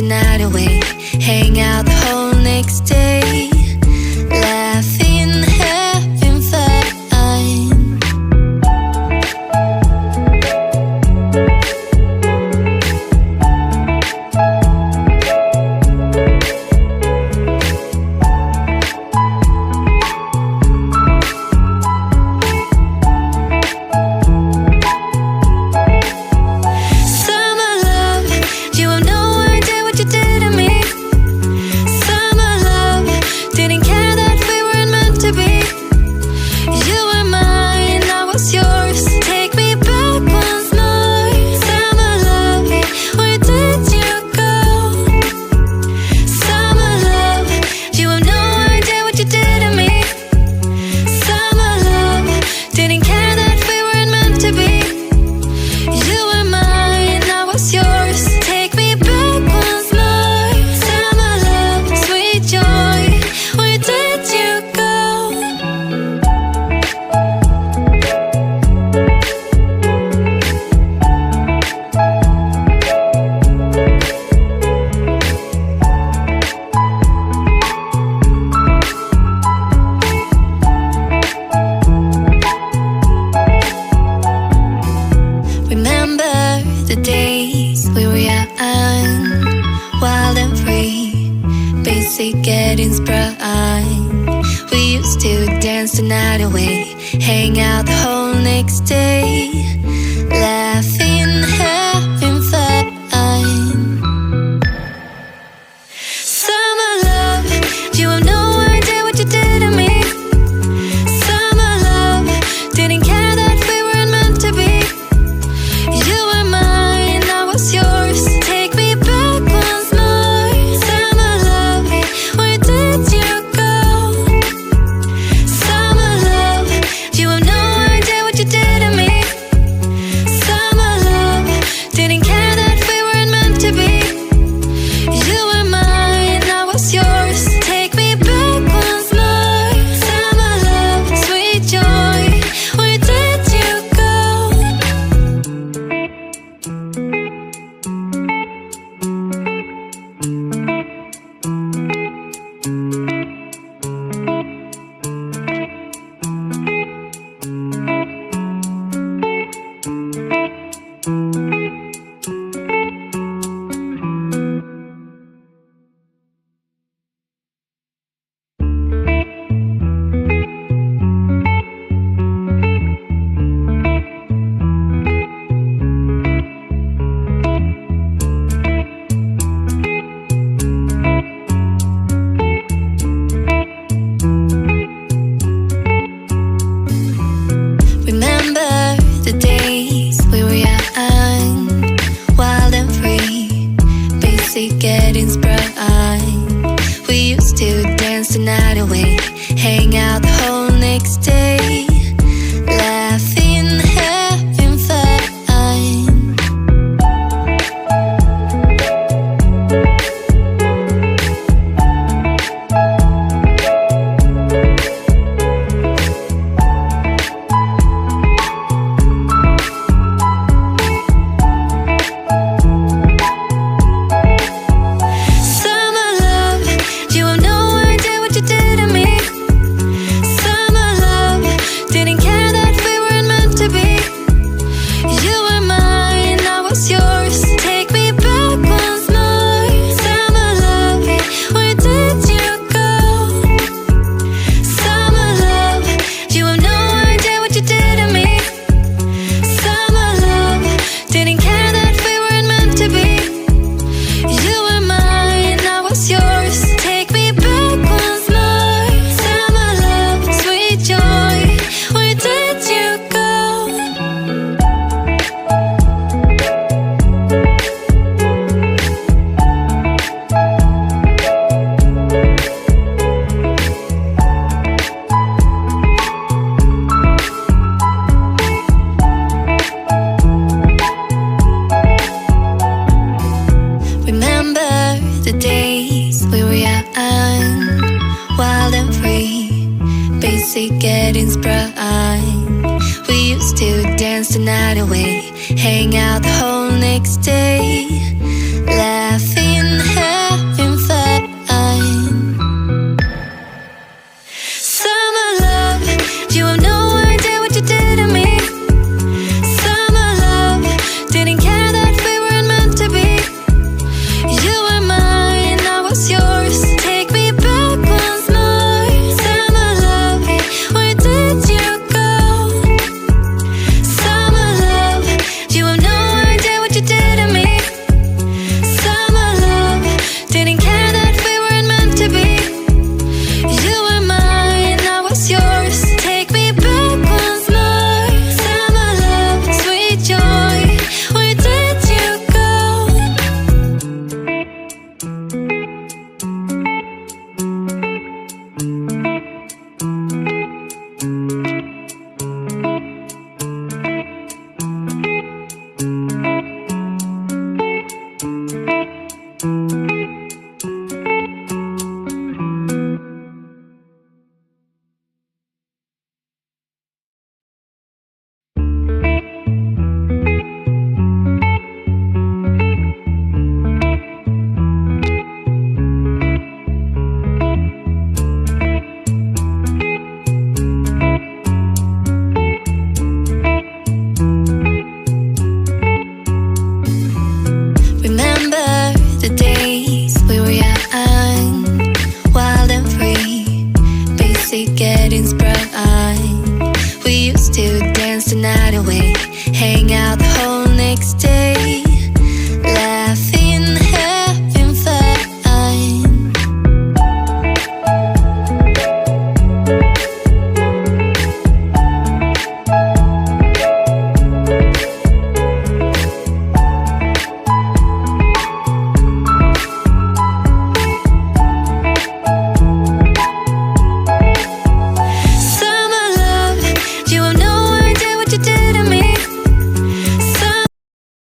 night away, hang out the whole next day, laughing, having fun. The days we were young, wild and free, basic getting sprung. We used to dance the night away, hang out the whole next day, laughing, having fun. Summer love, you have no idea what you did to me. Summer love, didn't care that we weren't meant to be. You were mine, I was yours. Take me back once more. Summer love, where did you go? Summer love, you have no idea what you did to me. Summer love, didn't care that we weren't meant to be. You were mine, I was yours. Take me back once more. Summer love, sweet joy, where did you go? Getting sprung. We used to dance the night away, hang out the whole next day, laughing, having fun. The days we were young, wild and free, basic getting sprung. We used to dance the night away, hang out the whole next day,